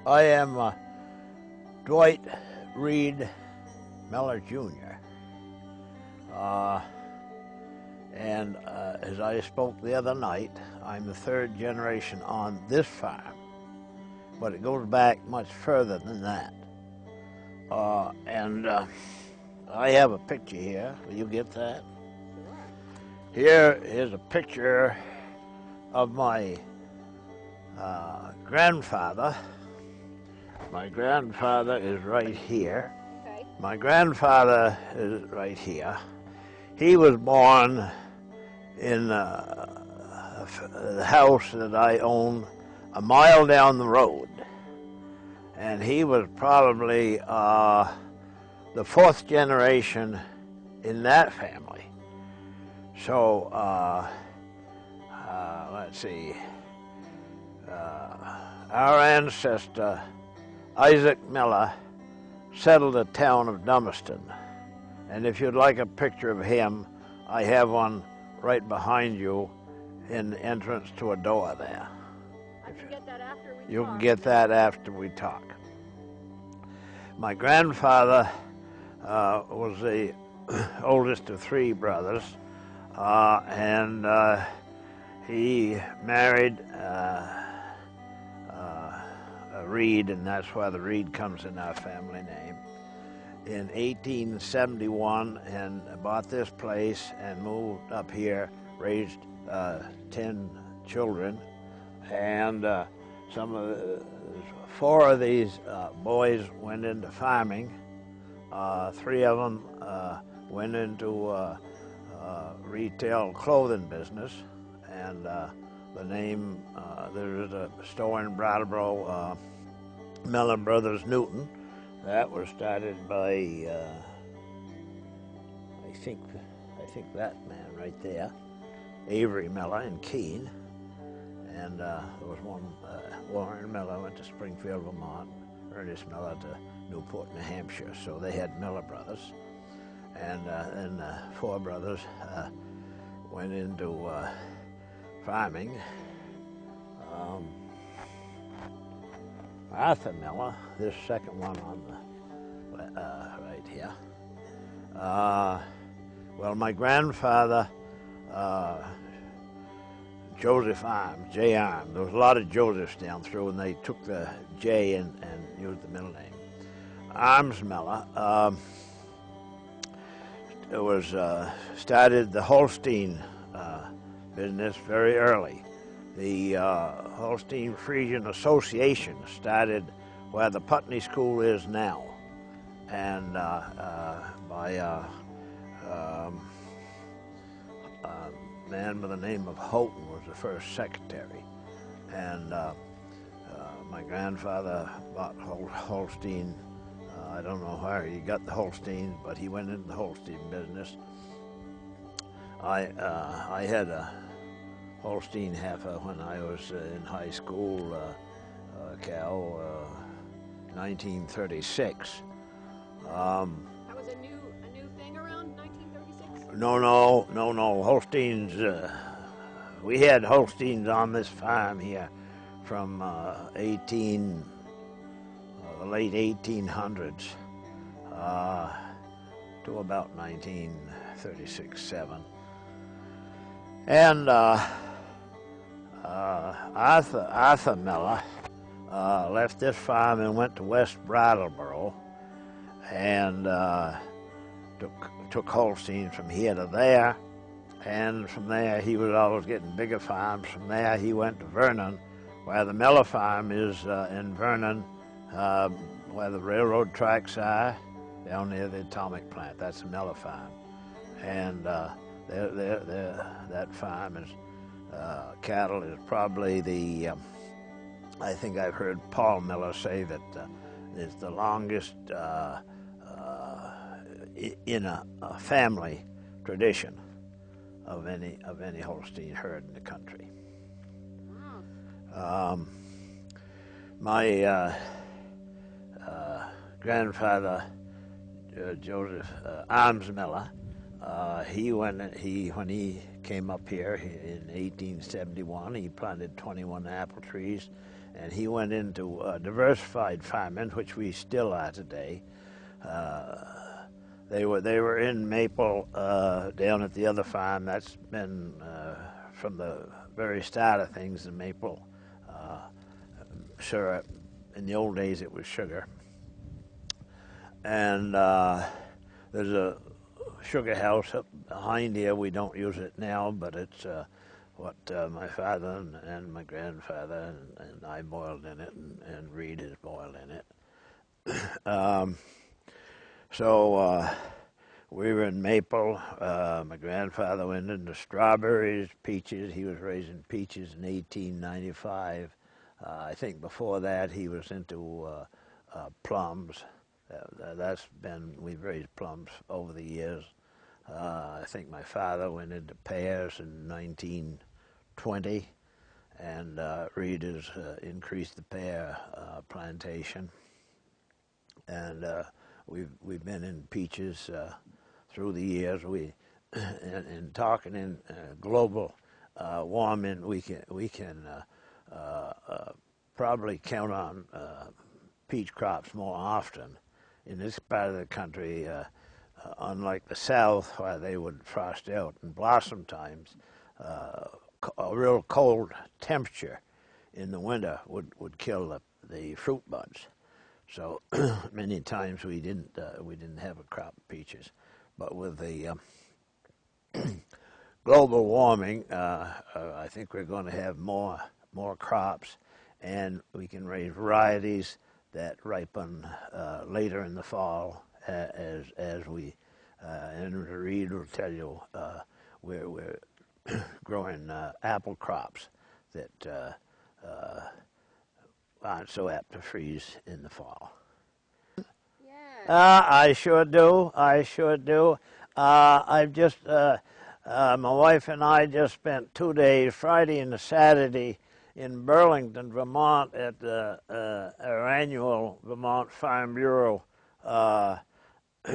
I am Dwight Reed Miller Jr. And as I spoke the other night, I'm the third generation on this farm, but it goes back much further than that. I have a picture here. Will you get that? Here is a picture of my grandfather. My grandfather is right here. Okay. My grandfather is right here. He was born in the house that I own a mile down the road. And he was probably the fourth generation in that family. So, let's see. Our ancestor, Isaac Miller, settled the town of Dummerston. And if you'd like a picture of him, I have one right behind you in the entrance to a door there. I can get that after we talk. You can get that after we talk. My grandfather was the oldest of three brothers, and he married Reed, and that's why the Reed comes in our family name, in 1871, and bought this place and moved up here, raised 10 children, and four of these boys went into farming. Three of them went into retail clothing business, and the name, there is a store in Brattleboro, Miller Brothers Newton. That was started by, I think that man right there, Avery Miller in Keene. And there was one, Warren Miller went to Springfield, Vermont, Ernest Miller to Newport, New Hampshire. So they had Miller brothers. And then four brothers went into farming. Arthur Miller, this second one on the right here. Well, my grandfather, Joseph Arms, J. Arms. There was a lot of Josephs down through, and they took the J and used the middle name. Arms Miller started the Holstein business very early. The Holstein Frisian Association started where the Putney School is now, and by a man by the name of Houghton was the first secretary. And my grandfather bought Holstein. I don't know where he got the Holstein, but he went into the Holstein business. I had a Holstein heifer when I was in high school, cow, 1936. That was a new thing around 1936? No. Holsteins, we had Holsteins on this farm here from the late 1800s to about 1936-7. And Arthur Miller left this farm and went to West Brattleboro, and took Holstein from here to there, and from there he was always getting bigger farms. From there he went to Vernon, where the Miller farm is in Vernon, where the railroad tracks are, down near the atomic plant. That's the Miller farm, and that farm is cattle is probably the. I think I've heard Paul Miller say that it's the longest in a family tradition of any Holstein herd in the country. My grandfather, Joseph Arms Miller, when he came up here in 1871, he planted 21 apple trees and he went into diversified farming, which we still are today. They were in maple down at the other farm. That's been from the very start of things, the maple syrup. In the old days, it was sugar. And there's a sugar house up behind here. We don't use it now, but it's what my father and my grandfather and I boiled in it, and Reed has boiled in it. So we were in maple. My grandfather went into strawberries, peaches. He was raising peaches in 1895. I think before that he was into plums. We've raised plums over the years. I think my father went into pears in 1920, and Reed has increased the pear plantation. And we've been in peaches through the years. In talking in global warming, we can probably count on peach crops more often in this part of the country. Unlike the South, where they would frost out and blossom times, a real cold temperature in the winter would kill the fruit buds. So many times we didn't have a crop of peaches. But with the global warming, I think we're going to have more crops, and we can raise varieties that ripen later in the fall. As we and Reed will tell you, we're growing apple crops that aren't so apt to freeze in the fall. Yeah. I sure do. I've just my wife and I just spent 2 days, Friday and Saturday, in Burlington, Vermont, at our annual Vermont Farm Bureau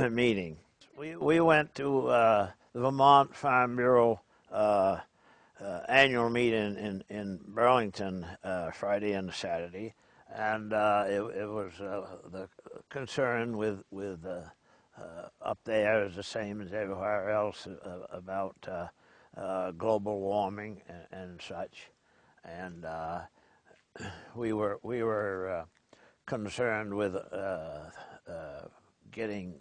meeting. We went to the Vermont Farm Bureau annual meeting in Burlington Friday and Saturday, and it was the concern with up there is the same as everywhere else about global warming and such, and we were concerned with getting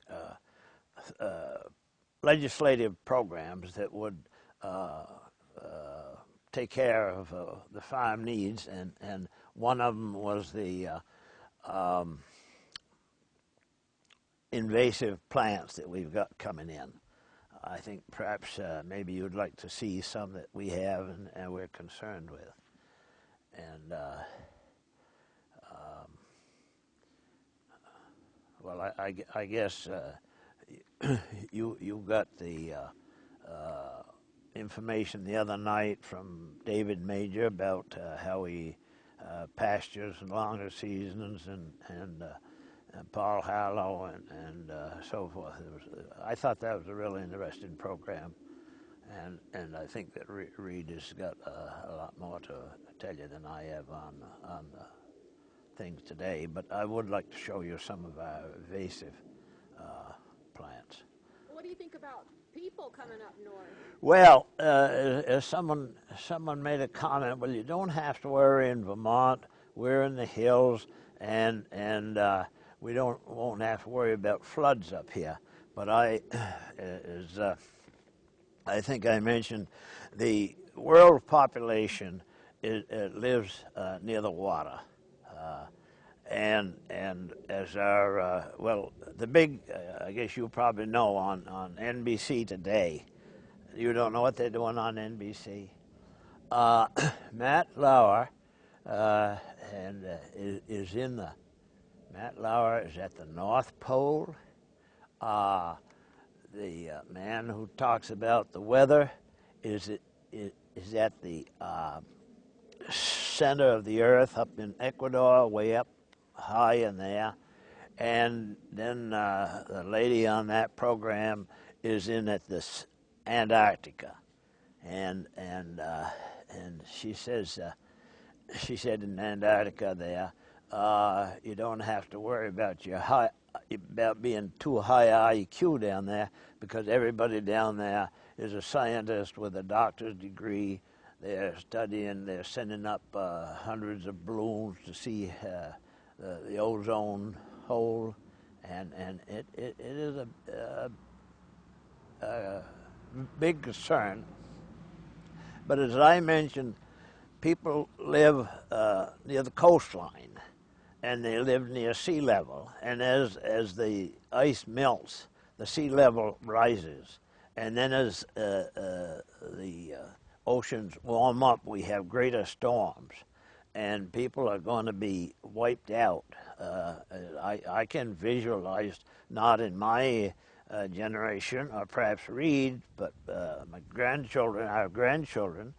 legislative programs that would take care of the farm needs, and one of them was the invasive plants that we've got coming in. I think perhaps maybe you'd like to see some that we have and we're concerned with. And well, I guess you got the information the other night from David Major about how he pastures and longer seasons, and Paul Harlow and so forth. I thought that was a really interesting program, and I think that Reed has got a lot more to tell you than I have on the things today. But I would like to show you some of our invasive plants. What do you think about people coming up north? Well, as someone made a comment, well, you don't have to worry in Vermont. We're in the hills, and we won't have to worry about floods up here. But I think I mentioned, the world population lives near the water, and as our well, the big I guess you probably know on NBC today. You don't know what they're doing on NBC. Matt Lauer is in the. Matt Lauer is at the North Pole. The man who talks about the weather is at the center of the Earth, up in Ecuador, way up high in there. And then the lady on that program is in at this Antarctica, and she says she said in Antarctica there, you don't have to worry about about being too high IQ down there, because everybody down there is a scientist with a doctor's degree. They're studying, they're sending up hundreds of balloons to see the ozone hole, and it is a big concern. But as I mentioned, people live near the coastline, and they live near sea level. And as the ice melts, the sea level rises. And then as the oceans warm up, we have greater storms. And people are going to be wiped out. I can visualize, not in my generation, or perhaps Reed, but my grandchildren, our grandchildren,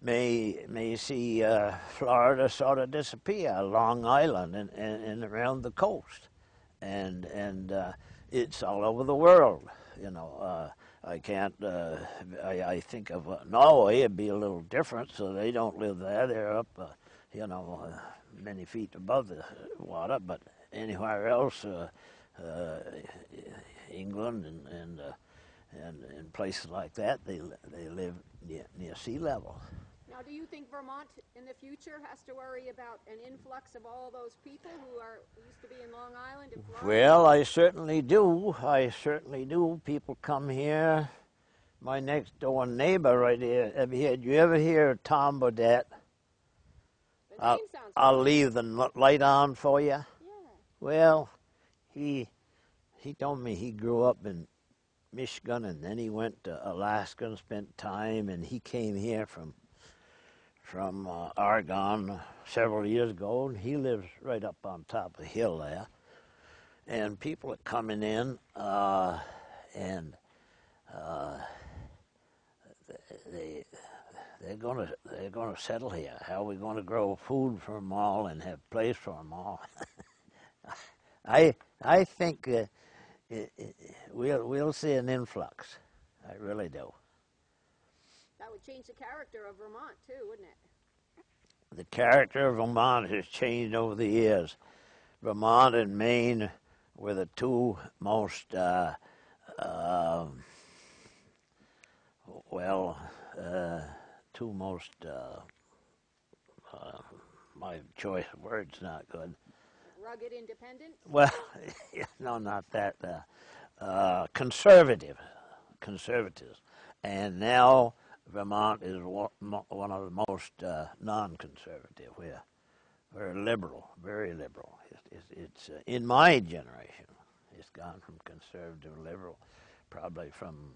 may see Florida sort of disappear, Long Island and around the coast, and it's all over the world. You know, I can't. I think of Norway. It'd be a little different. So they don't live there. They're up, many feet above the water. But anywhere else, England and places like that, they live near sea level. Now, do you think Vermont in the future has to worry about an influx of all those people who used to be in Long Island and Florida? Well, I certainly do. People come here. My next door neighbor right here. Did you ever hear of Tom Baudet? The name sounds I'll leave the light on for you. Yeah. Well, he told me he grew up in Michigan, and then he went to Alaska and spent time, and he came here from Oregon several years ago, and he lives right up on top of the hill there. And people are coming in, and they're gonna settle here. How are we going to grow food for them all and have place for them all? I think we'll see an influx. I really do. That would change the character of Vermont too, wouldn't it? The character of Vermont has changed over the years. Vermont and Maine were the two most my choice of words not good. Rugged independent? Well, no, not that. Conservatives. And now Vermont is one of the most non-conservative. We're liberal, very liberal. It's in my generation, it's gone from conservative to liberal, probably from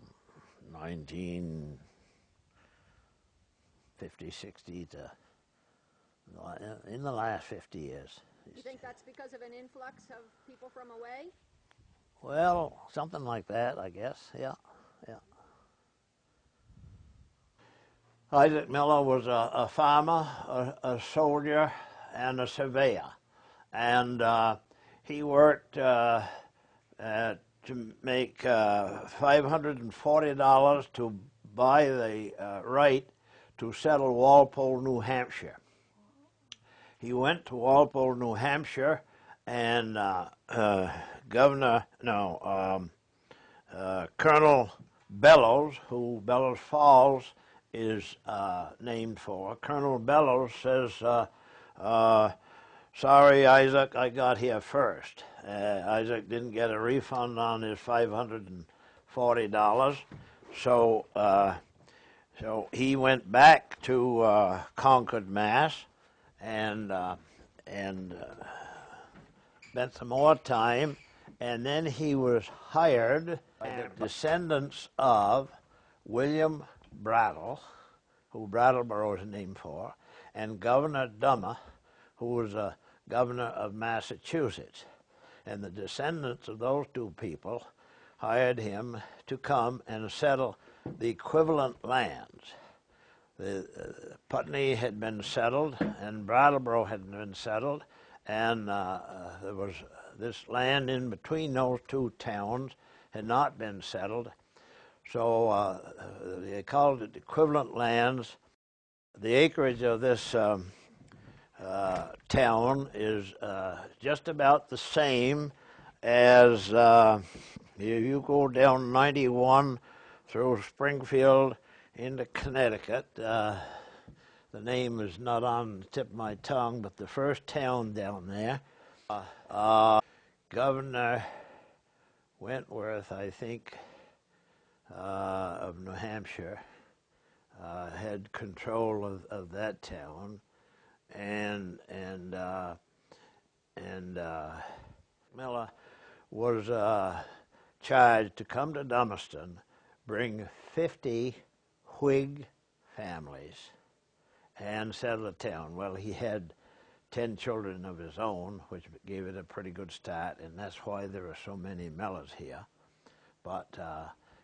1950, 60 to in the last 50 years. You think that's because of an influx of people from away? Well, something like that, I guess. Yeah. Isaac Miller was a farmer, a soldier, and a surveyor, and he worked to make $540 to buy the right to settle Walpole, New Hampshire. He went to Walpole, New Hampshire, and Colonel Bellows, who Bellows Falls is named for, Colonel Bellows says, sorry, Isaac, I got here first. Isaac didn't get a refund on his $540, so he went back to Concord, Mass, and spent some more time, and then he was hired by the descendants of William Brattle, who Brattleboro is named for, and Governor Dummer, who was a governor of Massachusetts. And the descendants of those two people hired him to come and settle the equivalent lands. Putney had been settled, and Brattleboro had been settled, and there was this land in between those two towns had not been settled. So they called it equivalent lands, The acreage of this town is just about the same as if you go down 91 through Springfield into Connecticut. The name is not on the tip of my tongue, but the first town down there, Governor Wentworth, I think, of New Hampshire, had control of that town, and Miller was charged to come to Dummerston, bring 50 Whig families, and settle the town. Well, he had 10 children of his own, which gave it a pretty good start, and that's why there are so many Millers here. But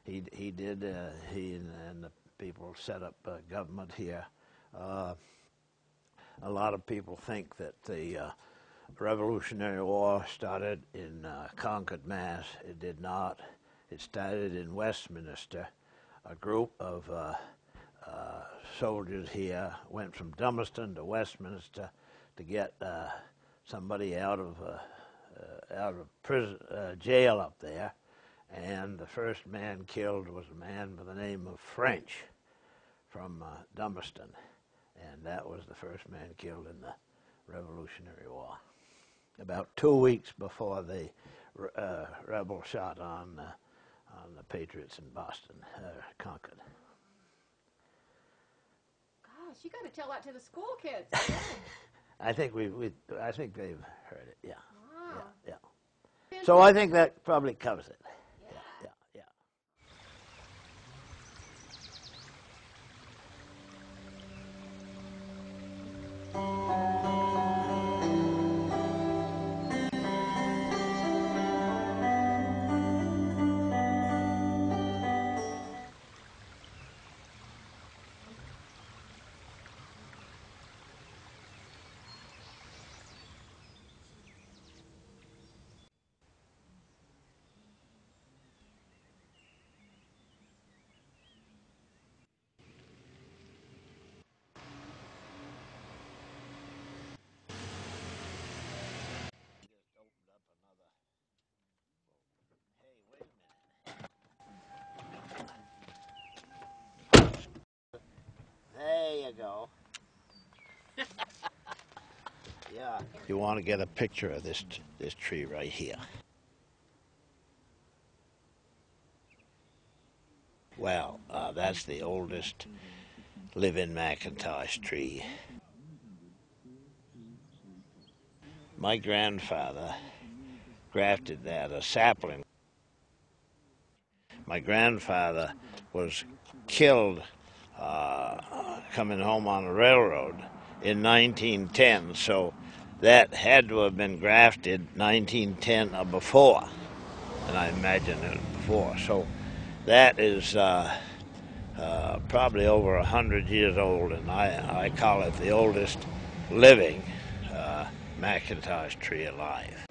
he and the people set up government here. A lot of people think that the Revolutionary War started in Concord, Mass. It did not. It started in Westminster. A group of soldiers here went from Dummerston to Westminster to get somebody out of prison, jail up there. And the first man killed was a man by the name of French from Dummerston. And that was the first man killed in the Revolutionary War. About 2 weeks before the rebel shot on the Patriots in Boston, Concord. Gosh, you got to tell that to the school kids. I think I think they've heard it. Yeah. Wow. Yeah. Yeah. So I think that probably covers it. Yeah. Yeah. There you go. Yeah. You want to get a picture of this tree right here. Well, that's the oldest living Macintosh tree. My grandfather grafted that, a sapling. My grandfather was killed coming home on the railroad in 1910, so that had to have been grafted 1910 or before, and I imagine it was before. So that is probably over 100 years old, and I call it the oldest living Macintosh tree alive.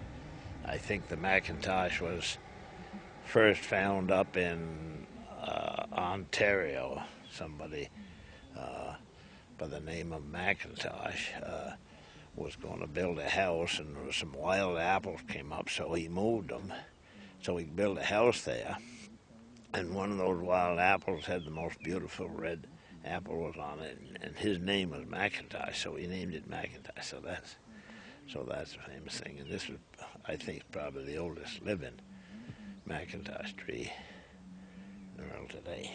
I think the Macintosh was first found up in Ontario. Somebody by the name of Macintosh was going to build a house, and there was some wild apples came up, so he moved them so he could build a house there. And one of those wild apples had the most beautiful red apple was on it, and his name was Macintosh, so he named it Macintosh. So that's a famous thing. And this is, I think, probably the oldest living Macintosh tree in the world today.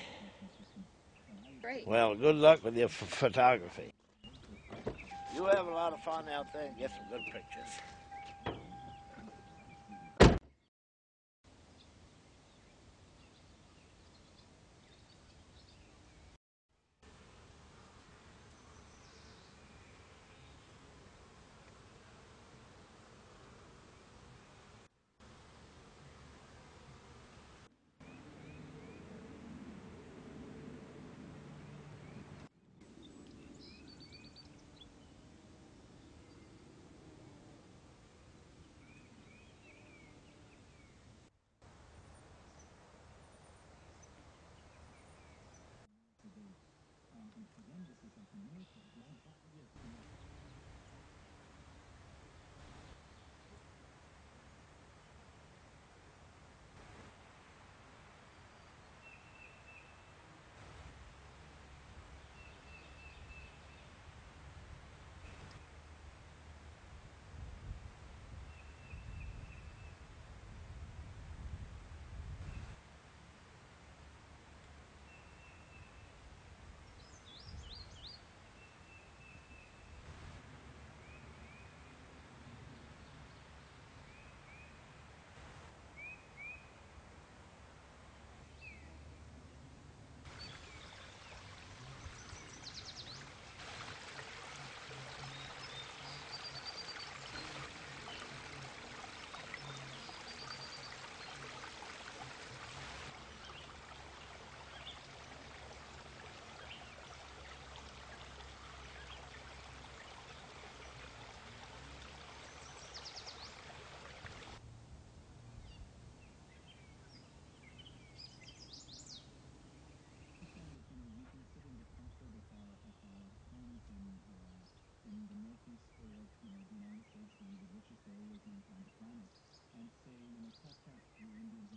Great. Well, good luck with your photography. You have a lot of fun out there and get some good pictures. and say, trespass your Indians